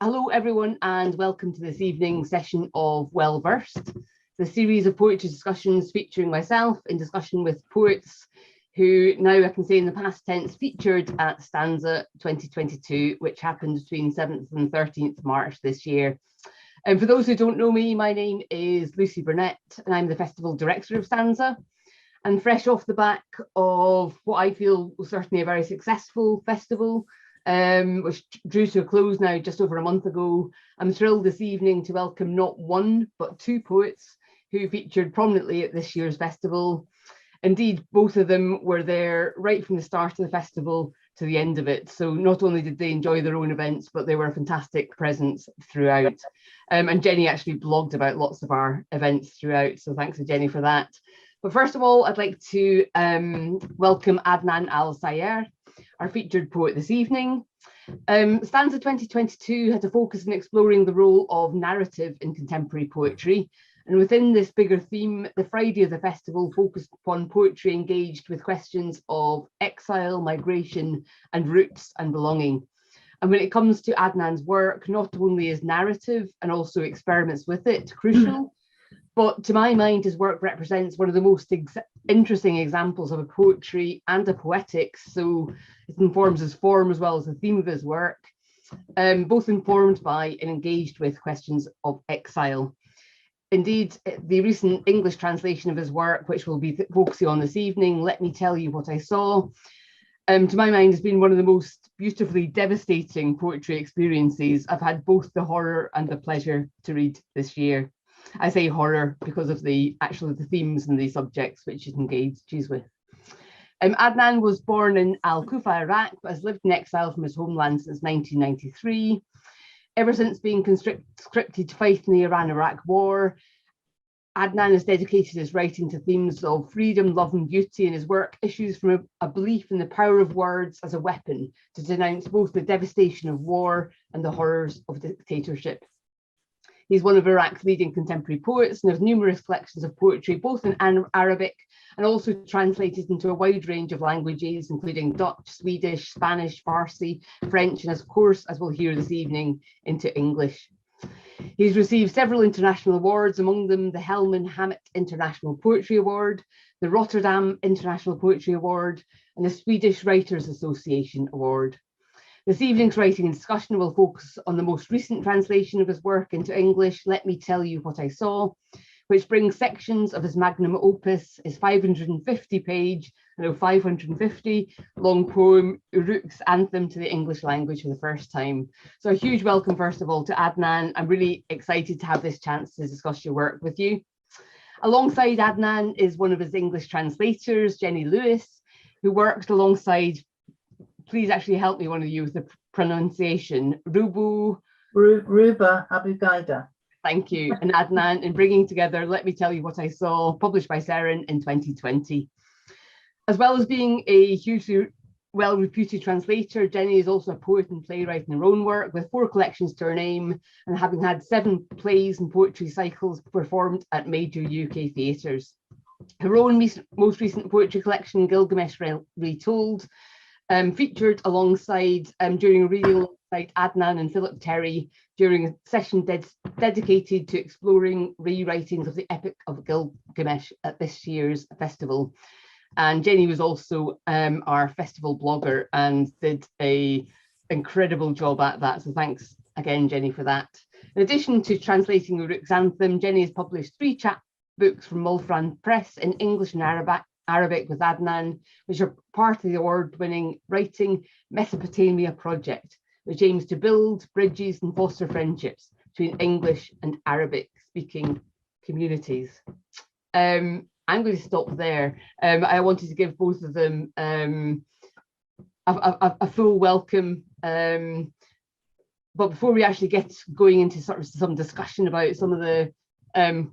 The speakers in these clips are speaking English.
Hello everyone and welcome to this evening's session of Well Versed, the series of poetry discussions featuring myself in discussion with poets who now I can say in the past tense featured at StAnza 2022, which happened between 7th and 13th March this year. And for those who don't know me, my name is Lucy Burnett and I'm the festival director of StAnza. And fresh off the back of what I feel was certainly a very successful festival, which drew to a close now just over a month ago, I'm thrilled this evening to welcome not one but two poets who featured prominently at this year's festival. Indeed, both of them were there right from the start of the festival to the end of it. So not only did they enjoy their own events, but they were a fantastic presence throughout. And Jenny actually blogged about lots of our events throughout. So thanks to Jenny for that. But first of all, I'd like to welcome Adnan Al-Sayegh, our featured poet this evening. StAnza 2022 had a focus on exploring the role of narrative in contemporary poetry. And within this bigger theme, the Friday of the festival focused upon poetry engaged with questions of exile, migration, and roots and belonging. And when it comes to Adnan's work, not only is narrative and also experiments with it crucial, but to my mind, his work represents one of the most interesting examples of a poetry and a poetics. So it informs his form as well as the theme of his work, both informed by and engaged with questions of exile. Indeed, the recent English translation of his work, which we'll be focusing on this evening, Let Me Tell You What I Saw, to my mind has been one of the most beautifully devastating poetry experiences I've had both the horror and the pleasure to read this year. I say horror because of the themes and the subjects which it engages with. Adnan was born in Al-Kufa, Iraq, but has lived in exile from his homeland since 1993. Ever since being conscripted to fight in the Iran-Iraq war, Adnan has dedicated his writing to themes of freedom, love and beauty, and his work issues from a belief in the power of words as a weapon to denounce both the devastation of war and the horrors of dictatorship. He's one of Iraq's leading contemporary poets and has numerous collections of poetry, both in Arabic and also translated into a wide range of languages, including Dutch, Swedish, Spanish, Farsi, French, and of course, as we'll hear this evening, into English. He's received several international awards, among them the Helman Hammett International Poetry Award, the Rotterdam International Poetry Award, and the Swedish Writers Association Award. This evening's writing and discussion will focus on the most recent translation of his work into English, Let Me Tell You What I Saw, which brings sections of his magnum opus, his 550-page, 550 long poem, Uruk's Anthem, to the English language for the first time. So a huge welcome, first of all, to Adnan. I'm really excited to have this chance to discuss your work with you. Alongside Adnan is one of his English translators, Jenny Lewis, who worked alongside, please actually help me, one of you, with the pronunciation, Ruba Abu-Gaida. Thank you. And Adnan in bringing together Let Me Tell You What I Saw, published by Seren in 2020. As well as being a hugely well-reputed translator, Jenny is also a poet and playwright in her own work, with 4 collections to her name and having had 7 plays and poetry cycles performed at major UK theatres. Her own most recent poetry collection, Gilgamesh Retold, featured alongside, during a reading alongside Adnan and Philip Terry during a session dedicated to exploring rewritings of the Epic of Gilgamesh at this year's festival. And Jenny was also our festival blogger and did an incredible job at that. So thanks again, Jenny, for that. In addition to translating Uruk's Anthem, Jenny has published 3 chapbooks from Mulfran Press in English and Arabic with Adnan, which are part of the award-winning Writing Mesopotamia project, which aims to build bridges and foster friendships between English and Arabic-speaking communities. I'm going to stop there. I wanted to give both of them a full welcome. But before we actually get going into sort of some discussion about some of the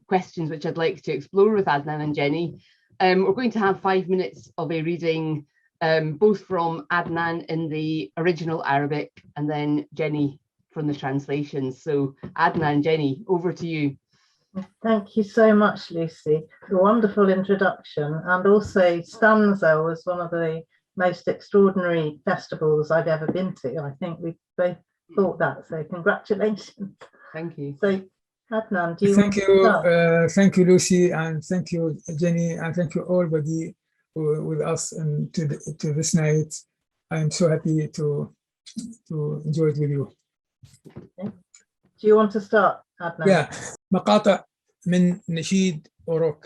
questions which I'd like to explore with Adnan and Jenny, we're going to have 5 minutes of a reading, both from Adnan in the original Arabic and then Jenny from the translations. So Adnan, Jenny, over to you. Thank you so much, Lucy. A wonderful introduction. And also StAnza was one of the most extraordinary festivals I've ever been to. I think we both thought that. So congratulations. Thank you. So Adnan, do you Thank want you, to start? thank you, Lucy, and thank you, Jenny, and thank you everybody with us and to this night. I am so happy to enjoy it with you. Okay. Do you want to start, Adnan? Yeah, مقاطع من نشيد أوروك.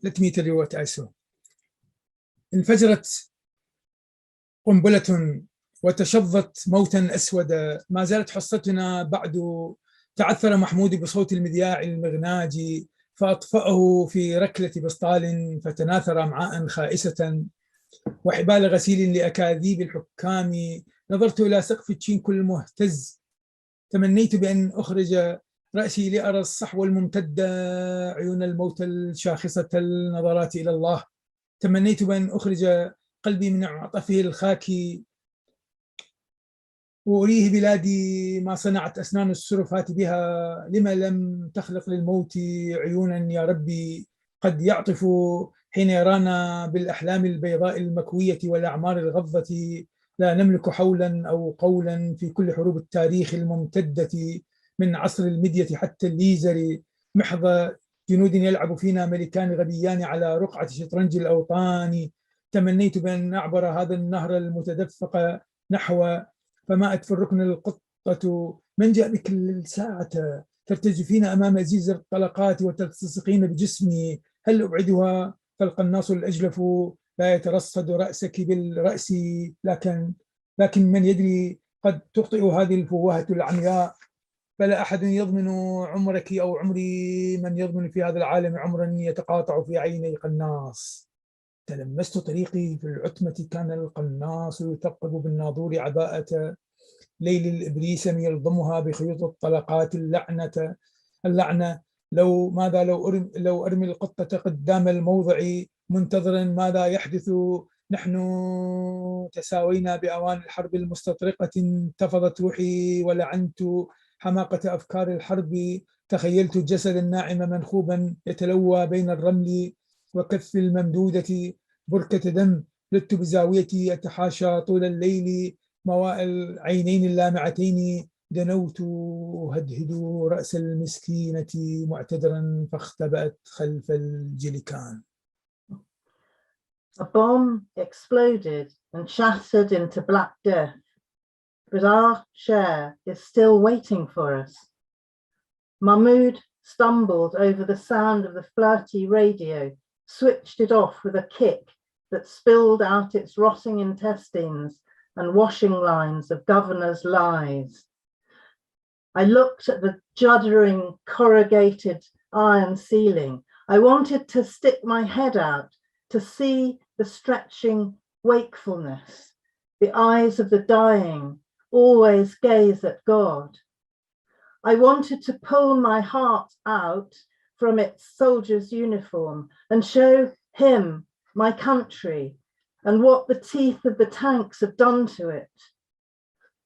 Let me tell you what I saw. انفجرت قنبلة وتشظت موتا أسودا، ما زالت حصتنا بعد. تعثر محمود بصوت المذياع المغناجي فأطفأه في ركلة بسطال، فتناثر أمعاء خائسة وحبال غسيل لأكاذيب الحكام. نظرت إلى سقف التشينكو المهتز، تمنيت بأن أخرج رأسي لأرى الصحو الممتدة، عيون الموتى الشاخصة النظرات إلى الله. تمنيت بأن أخرج قلبي من عطفه الخاكي وأريه بلادي ما صنعت أسنان السرفات بها. لما لم تخلق للموت عيونا يا ربي قد يعطف حين يرانا بالأحلام البيضاء المكوية والأعمار الغضة. لا نملك حولا أو قولا في كل حروب التاريخ الممتدة من عصر المدية حتى الليزر، محض جنود يلعب فينا ملكان غبيان على رقعة شطرنج الأوطان. تمنيت بأن أعبر هذا النهر المتدفق نحو فماءت في الركن القطة. من جاء بك الساعة ترتجفين أمام زيز الطلقات وتلتصقين بجسمي؟ هل أبعدها؟ فالقناص الأجلف لا يترصد رأسك بالرأس، لكن من يدري قد تخطئ هذه الفوهة العمياء. فلا أحد يضمن عمرك أو عمري، من يضمن في هذا العالم عمرا يتقاطع في عيني قناص. تلمست طريقي في العتمة، كان القناص يثقب بالناظور عباءة ليل الإبريسم يلضمها بخيوط الطلقات. اللعنة لو أرمي القطة قدام الموضع منتظرا ماذا يحدث. نحن تساوينا بأوان الحرب المستطرقة، انتفضت روحي ولعنت حماقة أفكار الحرب. تخيلت الجسد الناعم منخوبا يتلوى بين الرمل وكف الممدودة بركة دم. لدت بزاويتي أتحاشى طول الليل مواء العينين اللامعتين. دنوت هدهد رأس المسكينة معتذرا فاختبأت خلف الجليكان. A bomb exploded and shattered into black death, but our share is still waiting for us. Mahmoud stumbled over the sound of the flirty radio, switched it off with a kick that spilled out its rotting intestines and washing lines of governors' lies. I looked at the juddering corrugated iron ceiling. I wanted to stick my head out to see the stretching wakefulness. The eyes of the dying always gaze at God. I wanted to pull my heart out from its soldier's uniform and show him my country and what the teeth of the tanks have done to it.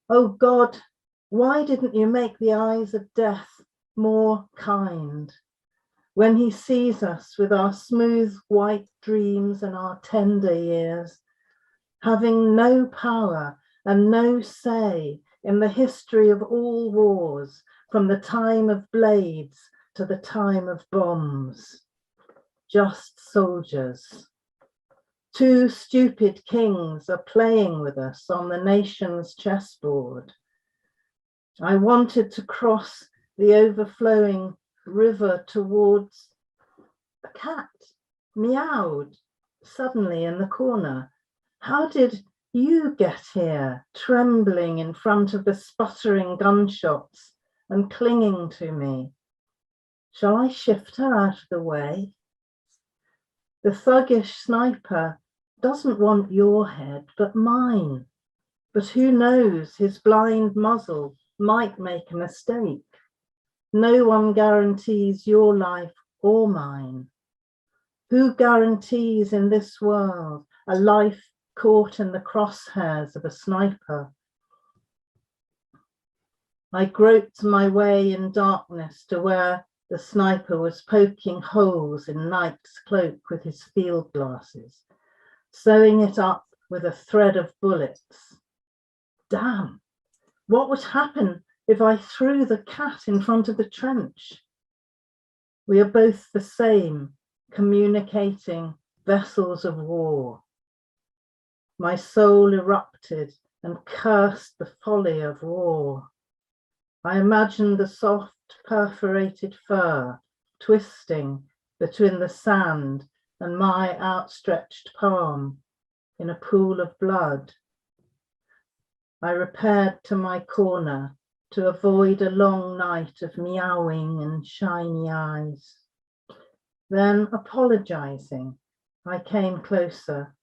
Oh God, why didn't you make the eyes of death more kind? When he sees us with our smooth white dreams and our tender years, having no power and no say in the history of all wars, from the time of blades to the time of bombs, just soldiers. Two stupid kings are playing with us on the nation's chessboard. I wanted to cross the overflowing river towards a cat meowed suddenly in the corner. How did you get here, trembling in front of the sputtering gunshots and clinging to me? Shall I shift her out of the way? The thuggish sniper doesn't want your head, but mine. But who knows, his blind muzzle might make a mistake. No one guarantees your life or mine. Who guarantees in this world a life caught in the crosshairs of a sniper? I groped my way in darkness to where the sniper was poking holes in Knight's cloak with his field glasses, sewing it up with a thread of bullets. damn, what would happen if I threw the cat in front of the trench? We are both the same, communicating vessels of war. My soul erupted and cursed the folly of war. I imagined the soft perforated fur twisting between the sand and my outstretched palm in a pool of blood. I repaired to my corner to avoid a long night of meowing and shiny eyes. Then, apologizing, I came closer,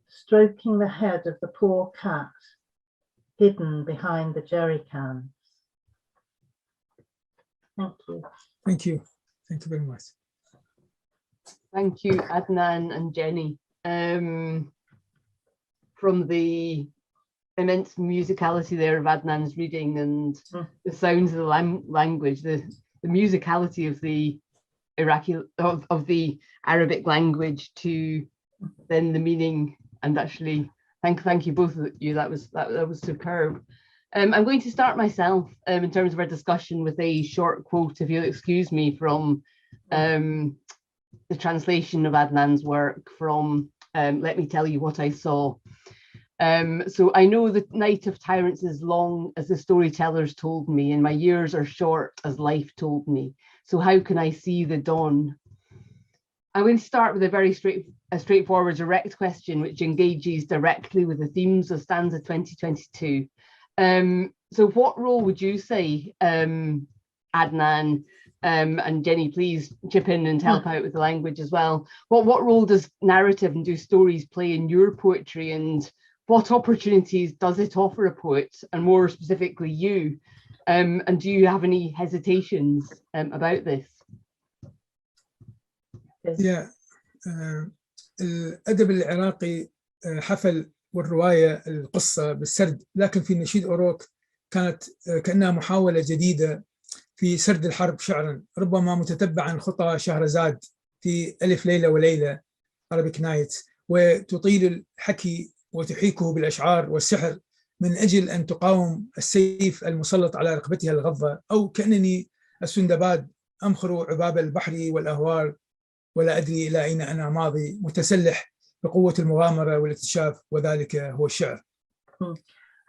stroking the head of the poor cat hidden behind the jerry cans. Thank you. Thank you. Thank you very much. Thank you, Adnan and Jenny. From the immense musicality there of Adnan's reading and the sounds of the language, the musicality of the Iraqi of the Arabic language to then the meaning, and actually thank you both of you. That was superb. I'm going to start myself in terms of our discussion with a short quote, if you'll excuse me, from the translation of Adnan's work from Let Me Tell You What I Saw. So I know the night of tyrants is long as the storytellers told me, and my years are short as life told me. So how can I see the dawn? I'm going to start with a very straightforward, direct question, which engages directly with the themes of StAnza 2022. So what role would you say, Adnan, and Jenny, please chip in and help out with the language as well. What role does narrative and do stories play in your poetry, and what opportunities does it offer a poet, and more specifically you? And do you have any hesitations about this? Yeah. الأدب العراقي حفل والرواية القصة بالسرد، لكن في نشيد أوروك كانت كأنها محاولة جديدة في سرد الحرب شعرا، ربما متتبعا خطى شهرزاد في ألف ليلة وليلة Arabic Nights، وتطيل الحكي وتحيكه بالأشعار والسحر من أجل أن تقاوم السيف المسلط على رقبتها الغضة، أو كأنني السندباد أمخر عباب البحر والأهوار ولا أدري إلى أين أنا ماضي، متسلح بقوة المغامرة والاكتشاف، وذلك هو الشعر.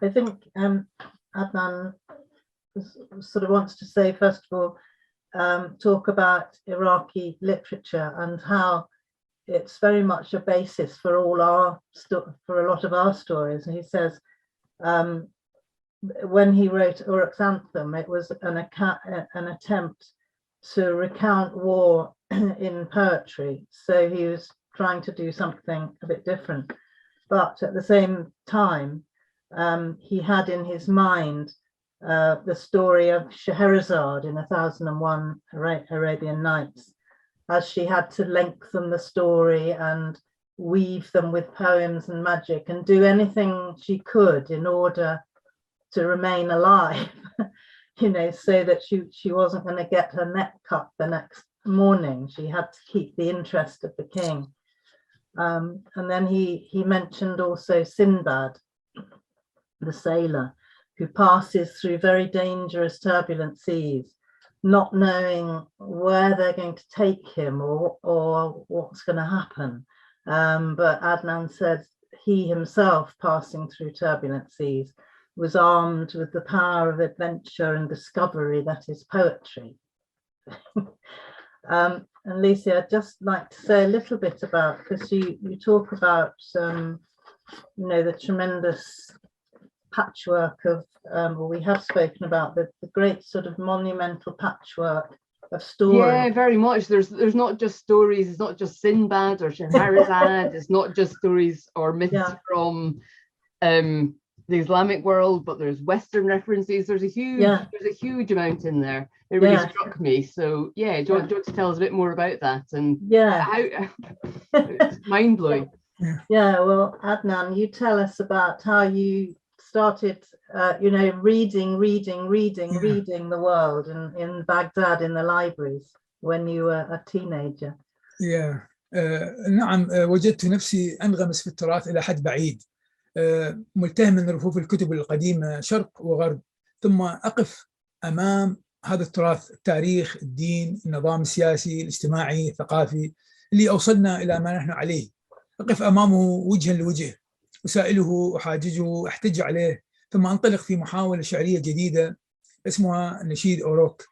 I think Adnan sort of wants to say, first of all, talk about Iraqi literature and how it's very much a basis for all our for a lot of our stories. And he says when he wrote Uruk's Anthem, it was an attempt to recount war in poetry. So he was trying to do something a bit different, but at the same time he had in his mind the story of Scheherazade in 1001 Arabian Nights, as she had to lengthen the story and weave them with poems and magic and do anything she could in order to remain alive, you know, so that she wasn't going to get her neck cut the next morning. She had to keep the interest of the king. And then he mentioned also Sinbad, the sailor, who passes through very dangerous, turbulent seas, not knowing where they're going to take him or what's going to happen. But Adnan said he himself, passing through turbulent seas, was armed with the power of adventure and discovery that is poetry. And Lucy, I'd just like to say a little bit about, because you talk about, you know, the tremendous patchwork of, well, we have spoken about the great sort of monumental patchwork of stories. Yeah, very much. There's not just stories. It's not just Sinbad or Scheherazade. It's not just stories or myths from the Islamic world, but there's Western references. There's a huge amount in there. It really struck me. So yeah, do you want to tell us a bit more about that? And how it's mind blowing. Yeah, well, Adnan, you tell us about how you started, you know, reading the world in Baghdad in the libraries when you were a teenager. نعم، وجدت نفسي أنغمس في التراث إلى حد بعيد. ملتهم من رفوف الكتب القديمة شرق وغرب، ثم أقف أمام هذا التراث، التاريخ، الدين، النظام السياسي، الاجتماعي، الثقافي اللي أوصلنا إلى ما نحن عليه. أقف أمامه وجها لوجه، أسائله، أحاججه، أحتج عليه، ثم أنطلق في محاولة شعرية جديدة اسمها نشيد أوروك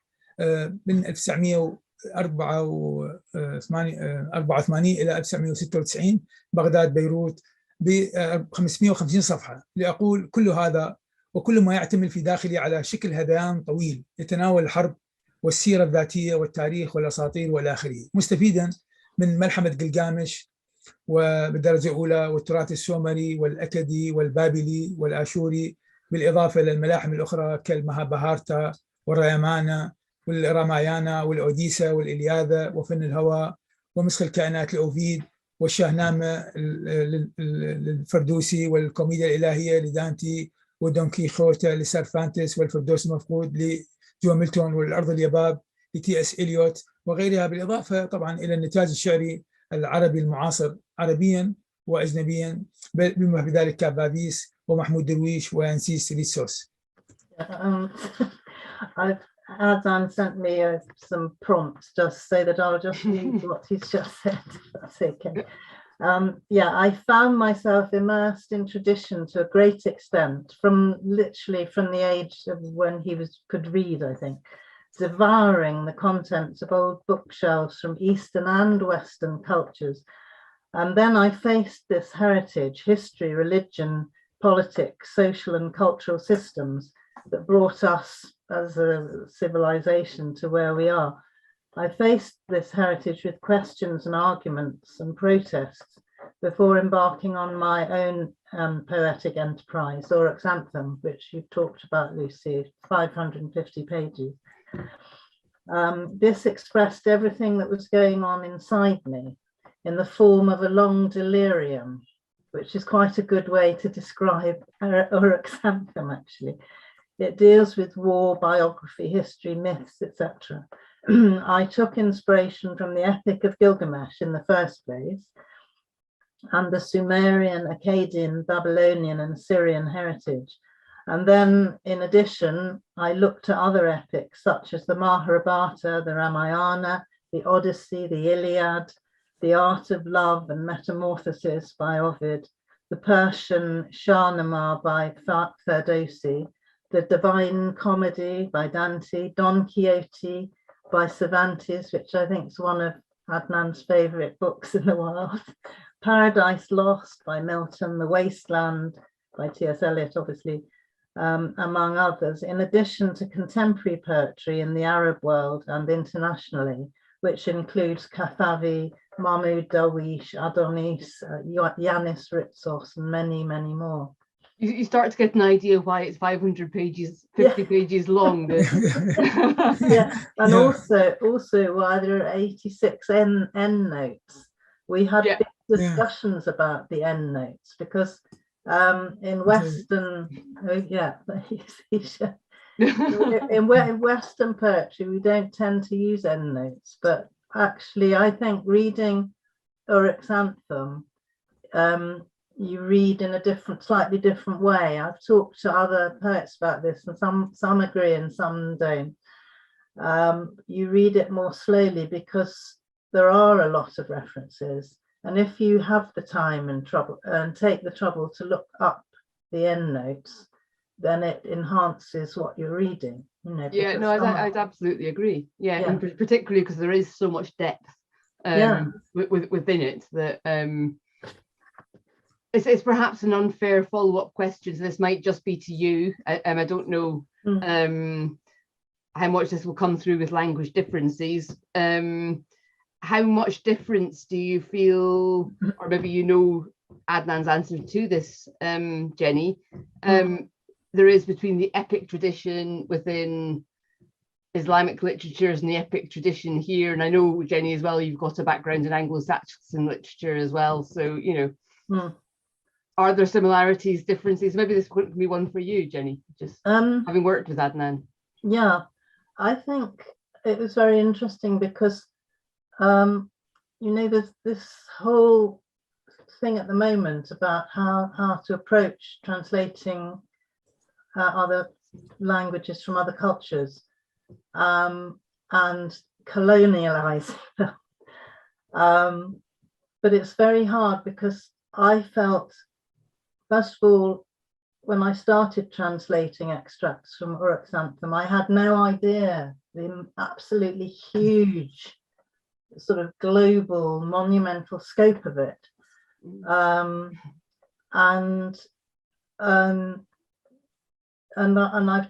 من 1984 إلى 1996، بغداد، بيروت، ب 550 صفحة، لأقول كل هذا وكل ما يعتمل في داخلي على شكل هذيان طويل يتناول الحرب والسيرة الذاتية والتاريخ والأساطير والى آخره، مستفيدا من ملحمة قلقامش وبالدرجة الأولى والتراث السومري والأكدي والبابلي والآشوري، بالإضافة إلى الملاحم الأخرى كالمهابهارتا والريمانا والرامايانا والأوديسا والإلياذة وفن الهوى ومسخ الكائنات لأوفيد والشاهنامة للفردوسي والكوميديا الإلهية لدانتي ودون كيخوتة لسيرفانتس والفردوس المفقود لجو ميلتون والأرض اليباب لتي اس إليوت وغيرها، بالإضافة طبعا إلى النتاج الشعري العربي المعاصر عربيا وأجنبيا، بما في ذلك كابابيس ومحمود درويش وينسيس ريسوس. Adnan sent me some prompts just so that I'll just read what he's just said. That's okay. Yeah, I found myself immersed in tradition to a great extent, literally from the age of when he could read, I think, devouring the contents of old bookshelves from Eastern and Western cultures. And then I faced this heritage, history, religion, politics, social and cultural systems that brought us as a civilization to where we are. I faced this heritage with questions and arguments and protests before embarking on my own poetic enterprise, Oryx Anthem, which you talked about, Lucy, 550 pages. This expressed everything that was going on inside me in the form of a long delirium, which is quite a good way to describe Oryx Anthem, actually. It deals with war, biography, history, myths, etc. I took inspiration from the Epic of Gilgamesh in the first place, and the Sumerian, Akkadian, Babylonian, and Syrian heritage. And then, in addition, I looked at other epics such as the Mahabharata, the Ramayana, the Odyssey, the Iliad, the Art of Love and Metamorphosis by Ovid, the Persian Shahnameh by Ferdowsi, the Divine Comedy by Dante, Don Quixote by Cervantes, which I think is one of Adnan's favorite books in the world, Paradise Lost by Milton, The Wasteland by T.S. Eliot, obviously, among others, in addition to contemporary poetry in the Arab world and internationally, which includes Kathavi, Mahmoud Darwish, Adonis, Yanis Ritsos, and many, many more. You start to get an idea why it's 500 pages, 50 pages long. Yeah, and also why there are 86 endnotes. We had big discussions about the endnotes because in Western, in Western poetry, we don't tend to use endnotes, but actually, I think reading Oryx Anthem, you read in a slightly different way. I've talked to other poets about this, and some agree and some don't. You read it more slowly because there are a lot of references, and if you have the time and take the trouble to look up the endnotes, then it enhances what you're reading. Yeah, no, I'd absolutely agree. Yeah, and particularly because there is so much depth within it that it's perhaps an unfair follow-up question. So this might just be to you. I don't know how much this will come through with language differences. How much difference do you feel, or maybe you know Adnan's answer to this, Jenny, there is between the epic tradition within Islamic literatures and the epic tradition here? And I know, Jenny, as well, you've got a background in Anglo-Saxon literature as well. So, are there similarities, differences? Maybe this could be one for you, Jenny, just having worked with Adnan. Yeah, I think it was very interesting because, there's this whole thing at the moment about how to approach translating other languages from other cultures and colonializing them. But it's very hard because I felt, first of all, when I started translating extracts from Uruk-Santham, I had no idea the absolutely huge sort of global monumental scope of it. And I've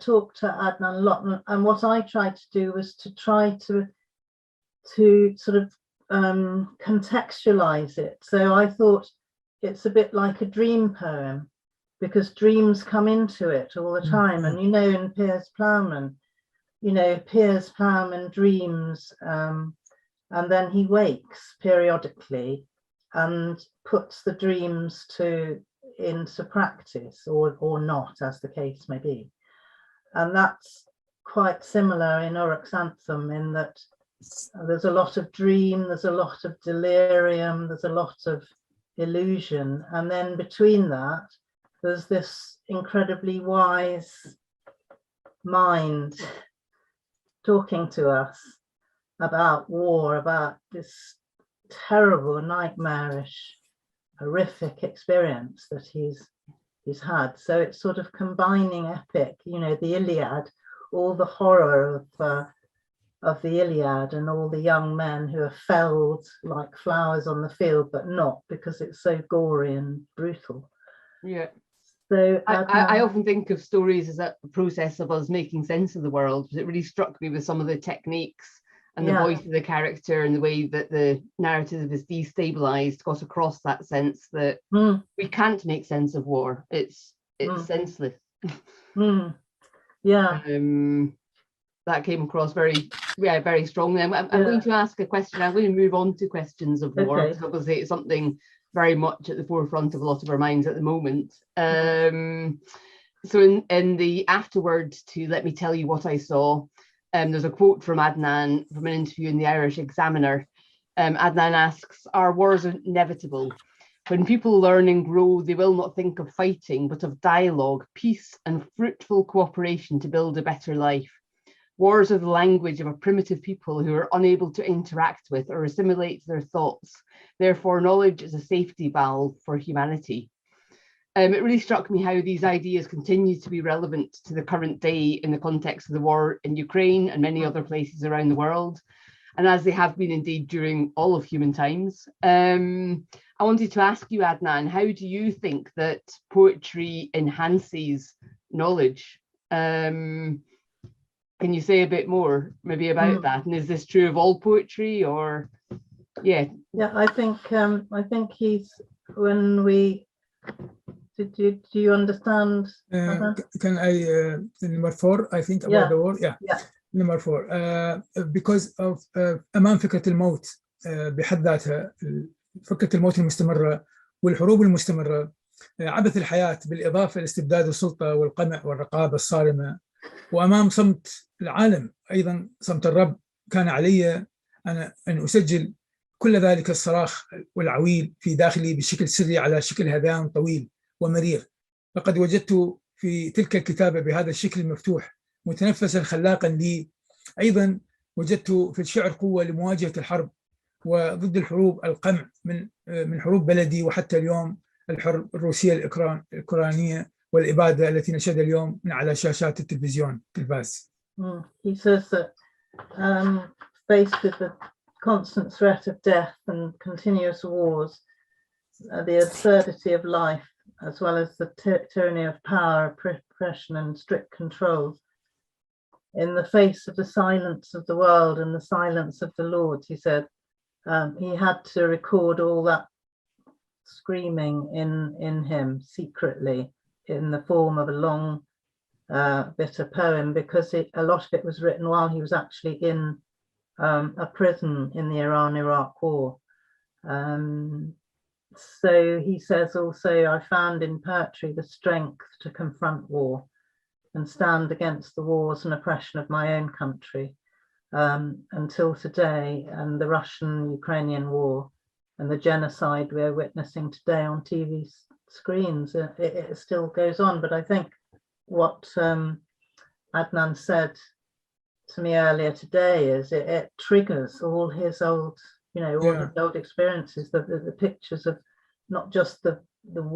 talked to Adnan a lot, and what I tried to do was to try to sort of contextualize it. So I thought it's a bit like a dream poem, because dreams come into it all the time. And you know, in Piers Plowman, you know, Piers Plowman dreams, and then he wakes periodically and puts the dreams into practice, or not, as the case may be. And that's quite similar in Uruk-Santham, in that there's a lot of dream, there's a lot of delirium, there's a lot of illusion, and then between that there's this incredibly wise mind talking to us about war, about this terrible, nightmarish, horrific experience that he's had. So it's sort of combining epic, you know, the Iliad, all the horror of the Iliad, and all the young men who are felled like flowers on the field, but not, because it's so gory and brutal. Yeah. So I often think of stories as a process of us making sense of the world, because it really struck me with some of the techniques and the voice of the character, and the way that the narrative is destabilized got across that sense that we can't make sense of war. It's senseless. Yeah. That came across very strongly. I'm going to ask a question. I'm going to move on to questions of war, because obviously it's something very much at the forefront of a lot of our minds at the moment. So in the afterword to Let Me Tell You What I Saw, there's a quote from Adnan from an interview in the Irish Examiner. Adnan asks, "Are wars inevitable? When people learn and grow, they will not think of fighting, but of dialogue, peace, and fruitful cooperation to build a better life. Wars are the language of a primitive people who are unable to interact with or assimilate their thoughts. Therefore, knowledge is a safety valve for humanity." It really struck me how these ideas continue to be relevant to the current day in the context of the war in Ukraine and many other places around the world, and as they have been indeed during all of human times. I wanted to ask you, Adnan, how do you think that poetry enhances knowledge? Can you say a bit more maybe about that? And is this true of all poetry, or yeah? Yeah, I think he's, when we do you understand? Can I number 4, I think, about the war? Yeah. Number 4, because of أمام فكرة الموت بحد ذاتها، فكرة الموت المستمرة والحروب المستمرة، عبث الحياة بالإضافة لاستبداد السلطة والقمع والرقابة الصارمة، وأمام صمت العالم أيضا صمت الرب، كان علي أن أسجل كل ذلك الصراخ والعويل في داخلي بشكل سري على شكل هذيان طويل ومرير. لقد وجدت في تلك الكتابة بهذا الشكل المفتوح متنفسا خلاقا لي. أيضا وجدت في الشعر قوة لمواجهة الحرب وضد الحروب، القمع من حروب بلدي، وحتى اليوم الحرب الروسية الأوكرانية والإبادة التي نشهدها اليوم من على شاشات التلفزيون التلفاز. He says that faced with the constant threat of death and continuous wars, the absurdity of life, as well as the tyranny of power, oppression, and strict controls, in the face of the silence of the world and the silence of the Lord, he said, he had to record all that screaming in him secretly in the form of a long bitter poem, because a lot of it was written while he was actually in a prison in the Iran-Iraq war. So he says also, I found in poetry the strength to confront war and stand against the wars and oppression of my own country until today, and the Russian-Ukrainian war and the genocide we're witnessing today on TV screens. It still goes on, but I think what Adnan said to me earlier today is it triggers all his old, all his old experiences, the pictures of not just the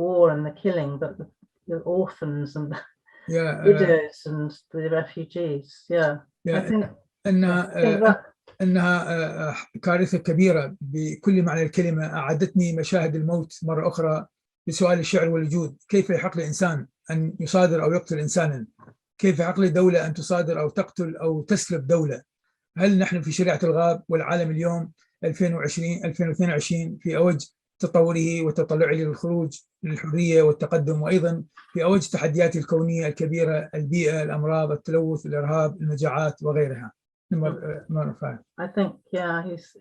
war and the killing, but the orphans and the widows and the refugees. I think أنها كارثة كبيرة بكل معنى الكلمة. أعادتني مشاهد الموت مرة أخرى بسؤال الشعر والوجود. كيف يحق لإنسان أن يصادر أو يقتل إنسانا؟ كيف يحق لدولة أن تصادر أو تقتل أو تسلب دولة؟ هل نحن في شريعة الغاب والعالم اليوم 2022 في أوج تطوره وتطلعه للخروج للحرية والتقدم، وأيضا في أوج تحديات الكونية الكبيرة، البيئة، الأمراض، التلوث، الإرهاب، المجاعات وغيرها. Number 5. I think,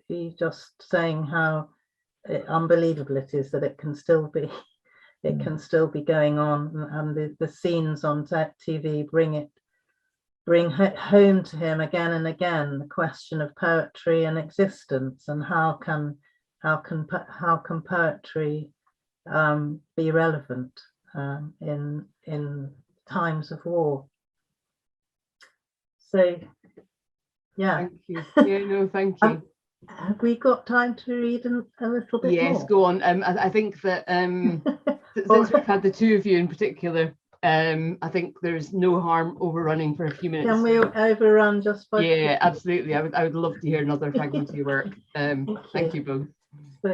he's just saying how unbelievable it is that it can still be going on, and the scenes on TV bring home to him again and again the question of poetry and existence, and how can poetry be relevant in times of war. So thank you. Thank you. Have we got time to read a little bit more? Yes, go on. I think that since we've had the two of you in particular, I think there's no harm overrunning for a few minutes. Can we overrun just by? Yeah, absolutely. I would love to hear another fragment of your work. Thank you both. So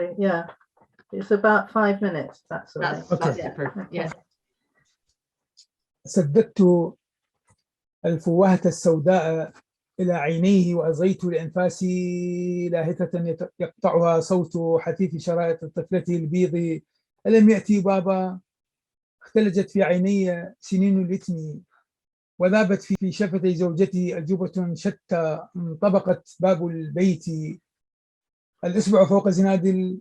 it's about 5 minutes. That's all right. That's super. Yeah. سددت الفوهة السوداء إلى عينيه وأزغيت لأنفاسي لاهثة يقطعها صوت حثيث شرائط طفلته البيض. ألم يأتي بابا؟ اختلجت في عيني سنين الإثم، وذابت في شفتي زوجتي أجوبة شتى. انطبقت باب البيت، الإصبع فوق زناد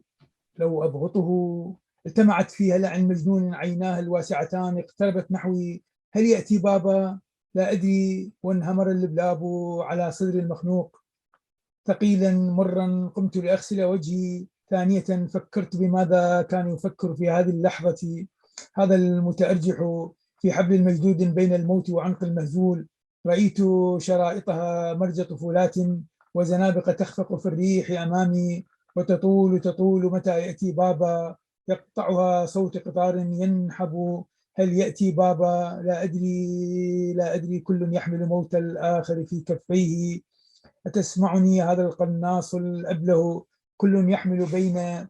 لو أضغطه. التمعت في هلع مجنون عيناه الواسعتان، اقتربت نحوي. هل يأتي بابا؟ لا أدري. وانهمر اللبلاب على صدر المخنوق ثقيلا مرا. قمت لأغسل وجهي ثانية، فكرت بماذا كان يفكر في هذه اللحظة هذا المتأرجح في حبل مجدود بين الموت وعنق المهزول. رأيت شرائطها مرج طفولات وزنابق تخفق في الريح أمامي، وتطول متى يأتي بابا؟ يقطعها صوت قطار ينحب. هل يأتي بابا؟ لا أدري. كل يحمل موت الآخر في كفيه. أتسمعني هذا القناص الأبله؟ كل يحمل بين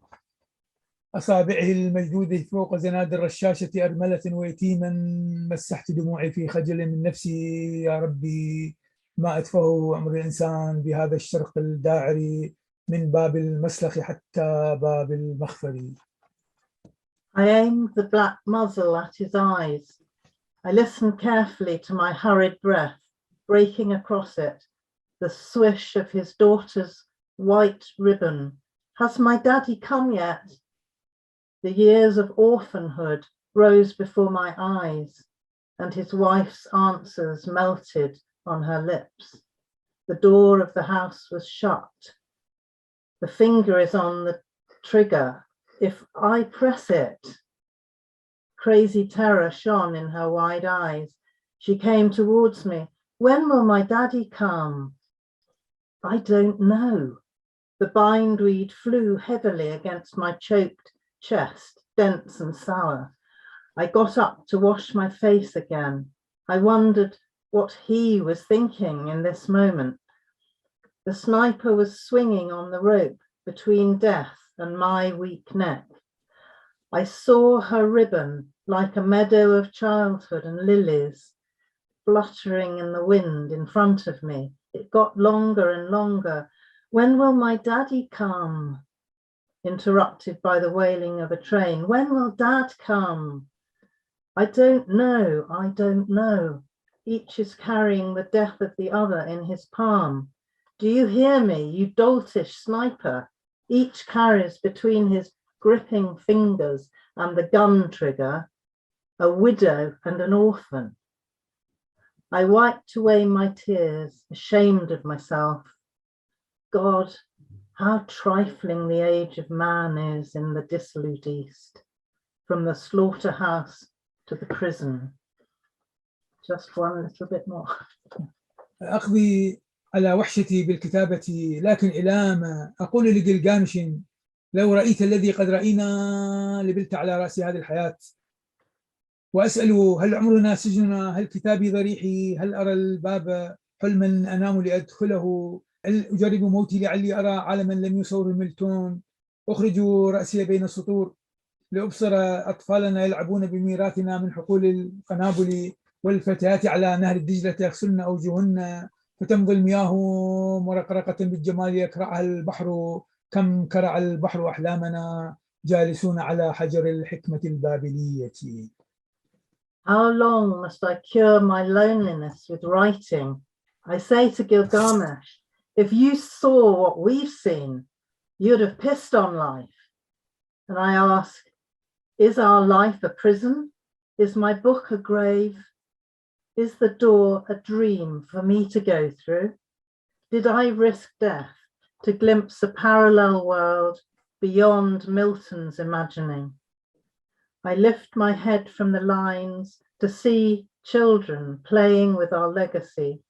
أصابعه المجدودة فوق زناد الرشاشة أرملة ويتيما. مسحت دموعي في خجل من نفسي. يا ربي، ما أتفه أمر الإنسان بهذا الشرق الداعر، من باب المسلخ حتى باب المخفر. I aimed the black muzzle at his eyes. I listened carefully to my hurried breath, breaking across it, the swish of his daughter's white ribbon. Has my daddy come yet? The years of orphanhood rose before my eyes, and his wife's answers melted on her lips. The door of the house was shut. The finger is on the trigger. If I press it. Crazy terror shone in her wide eyes. She came towards me. When will my daddy come? I don't know. The bindweed flew heavily against my choked chest, dense and sour. I got up to wash my face again. I wondered what he was thinking in this moment. The sniper was swinging on the rope between death and my weak neck. I saw her ribbon like a meadow of childhood and lilies fluttering in the wind in front of me. It got longer and longer. When will my daddy come? Interrupted by the wailing of a train. When will dad come? I don't know. Each is carrying the death of the other in his palm. Do you hear me, you doltish sniper? Each carries between his gripping fingers and the gun trigger a widow and an orphan. I wiped away my tears, ashamed of myself. God, How trifling the age of man is in the dissolute East, from the slaughterhouse to the prison. Just one little bit more. أقضي على وحشتي بالكتابة، لكن إلى ما أقول لجلجامش لو رأيت الذي قد رأينا لبلت على رأس هذه الحياة، وأسأل هل عمرنا سجننا، هل كتابي ضريحي، هل أرى الباب حلما أنام لأدخله، هل أجرب موتي لعلي أرى عالما لم يصور ميلتون، أخرج رأسي بين السطور لأبصر أطفالنا يلعبون بميراثنا من حقول القنابل، والفتيات على نهر الدجلة يغسلن أوجهن، فتمضي المياه مرقرقة بالجمال يكرعها البحر، كم كرع البحر أحلامنا جالسون على حجر الحكمة البابلية. How long must I cure my loneliness with writing? I say to Gilgamesh, if you saw what we've seen, you'd have pissed on life. And I ask, is our life a prison? Is my book a grave? Is the door a dream for me to go through? Did I risk death to glimpse a parallel world beyond Milton's imagining? I lift my head from the lines to see children playing with our legacy,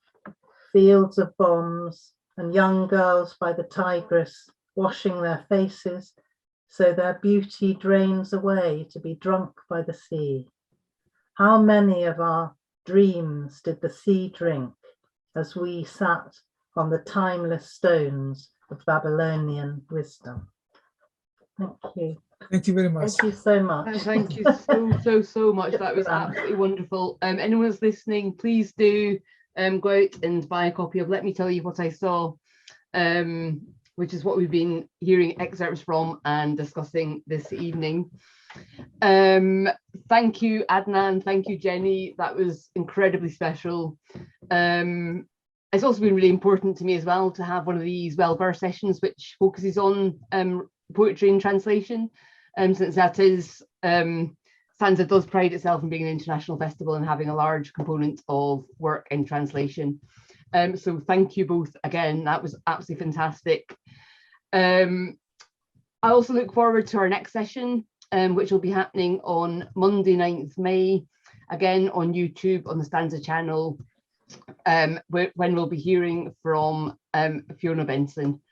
fields of bombs and young girls by the Tigris washing their faces so their beauty drains away to be drunk by the sea. How many of our dreams did the sea drink as we sat on the timeless stones of Babylonian wisdom? Thank you. Thank you very much. Thank you so much. Thank you so much. That was absolutely wonderful. Anyone who's listening, please do go out and buy a copy of Let Me Tell You What I Saw, which is what we've been hearing excerpts from and discussing this evening. Thank you, Adnan. Thank you, Jenny. That was incredibly special. It's also been really important to me as well to have one of these well-versed sessions which focuses on poetry and translation, since that is StAnza does pride itself on being an international festival and having a large component of work in translation. So thank you both again. That was absolutely fantastic. I also look forward to our next session, which will be happening on Monday 9th May, again on YouTube on the StAnza channel, when we'll be hearing from Fiona Benson.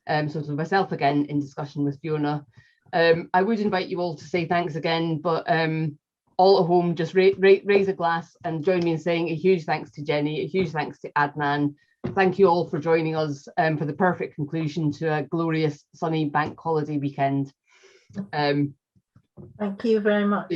So to myself again in discussion with Fiona. I would invite you all to say thanks again, but all at home, just raise a glass and join me in saying a huge thanks to Jenny, a huge thanks to Adnan. Thank you all for joining us for the perfect conclusion to a glorious sunny bank holiday weekend. Thank you very much.